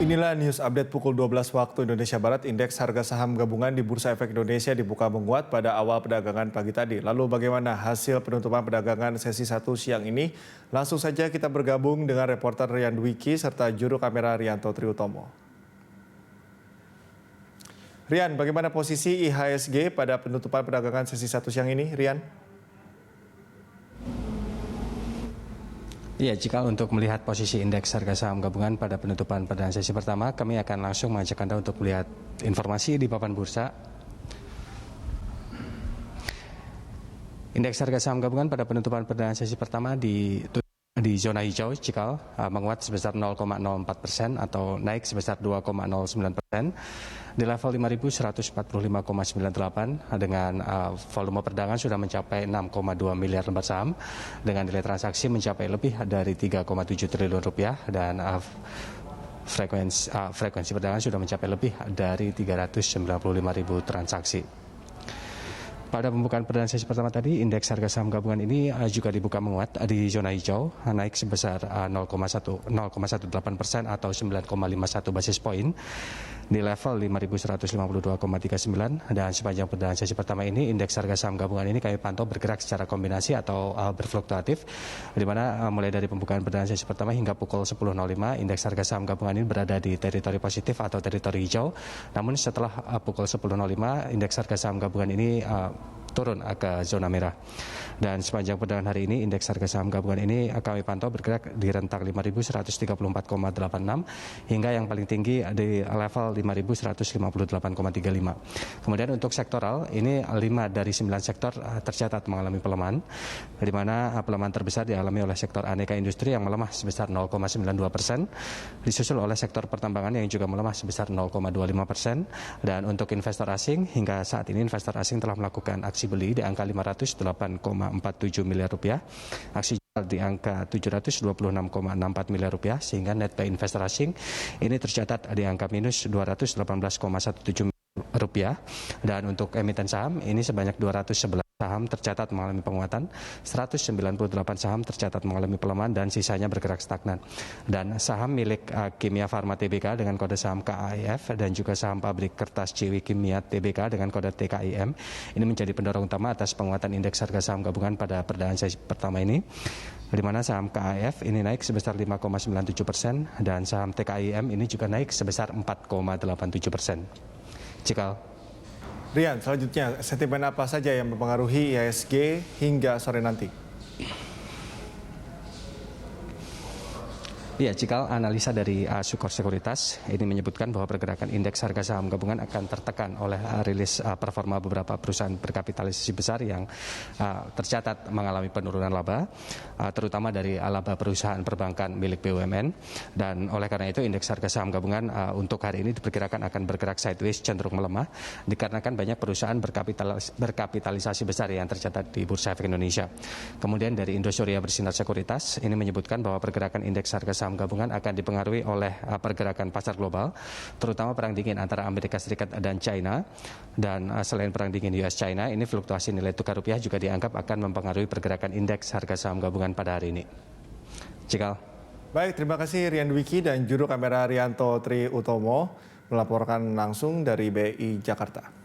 Inilah news update pukul 12 waktu Indonesia Barat. Indeks harga saham gabungan di Bursa Efek Indonesia dibuka menguat pada awal perdagangan pagi tadi. Lalu bagaimana hasil penutupan perdagangan sesi 1 siang ini? Langsung saja kita bergabung dengan reporter Rian Dwiki serta juru kamera Rianto Triutomo. Rian, bagaimana posisi IHSG pada penutupan perdagangan sesi 1 siang ini, Rian? Iya, jika untuk melihat posisi indeks harga saham gabungan pada penutupan perdagangan sesi pertama, kami akan langsung mengajak Anda untuk melihat informasi di papan bursa. Indeks harga saham gabungan pada penutupan perdagangan sesi pertama di zona hijau Cikal menguat sebesar 0,04% atau naik sebesar 2,09% di level 5.145,98 dengan volume perdagangan sudah mencapai 6,2 miliar lembar saham dengan nilai transaksi mencapai lebih dari 3,7 triliun rupiah dan frekuensi perdagangan sudah mencapai lebih dari 395.000 transaksi. Pada pembukaan perdagangan sesi pertama tadi, indeks harga saham gabungan ini juga dibuka menguat di zona hijau, naik sebesar 0,18% atau 9,51 basis poin di level 5.152,39 dan sepanjang perdagangan sesi pertama ini indeks harga saham gabungan ini kami pantau bergerak secara kombinasi atau berfluktuatif, di mana mulai dari pembukaan perdagangan sesi pertama hingga pukul 10.05 indeks harga saham gabungan ini berada di teritori positif atau teritori hijau. Namun setelah pukul 10.05 indeks harga saham gabungan ini turun ke zona merah. Dan sepanjang perdagangan hari ini indeks harga saham gabungan ini kami pantau bergerak di rentang 5.134,86 hingga yang paling tinggi di level 5.158,35. Kemudian untuk sektoral ini 5 dari 9 sektor tercatat mengalami pelemahan, di mana pelemahan terbesar dialami oleh sektor aneka industri yang melemah sebesar 0,92%, disusul oleh sektor pertambangan yang juga melemah sebesar 0,25%, dan untuk investor asing hingga saat ini investor asing telah melakukan aksi beli di angka 508,47 miliar rupiah, aksi jual di angka 726,64 miliar rupiah, sehingga net buy investor asing ini tercatat di angka minus 218,17 miliar rupiah. Dan untuk emiten saham ini sebanyak 211 saham tercatat mengalami penguatan, 198 saham tercatat mengalami pelemahan dan sisanya bergerak stagnan. Dan saham milik Kimia Farma Tbk dengan kode saham KAIF dan juga saham pabrik kertas Ciwi Kimia Tbk dengan kode TKIM ini menjadi pendorong utama atas penguatan indeks harga saham gabungan pada perdagangan sesi pertama ini, di mana saham KAIF ini naik sebesar 5,97% dan saham TKIM ini juga naik sebesar 4,87%. Cikal. Rian, selanjutnya sentimen apa saja yang mempengaruhi IHSG hingga sore nanti? Ya, Cikal, analisa dari Sukor Sekuritas ini menyebutkan bahwa pergerakan indeks harga saham gabungan akan tertekan oleh rilis performa beberapa perusahaan berkapitalisasi besar yang tercatat mengalami penurunan laba, terutama dari laba perusahaan perbankan milik BUMN. Dan oleh karena itu indeks harga saham gabungan untuk hari ini diperkirakan akan bergerak sideways, cenderung melemah dikarenakan banyak perusahaan berkapitalisasi besar yang tercatat di Bursa Efek Indonesia. Kemudian dari Indosuria Bersinar Sekuritas ini menyebutkan bahwa pergerakan indeks harga saham gabungan akan dipengaruhi oleh pergerakan pasar global, terutama perang dingin antara Amerika Serikat dan China. Dan selain perang dingin US-China, ini fluktuasi nilai tukar rupiah juga dianggap akan mempengaruhi pergerakan indeks harga saham gabungan pada hari ini. Cikal. Baik, terima kasih Rian Dwiki dan juru kamera Rianto Triutomo melaporkan langsung dari BI Jakarta.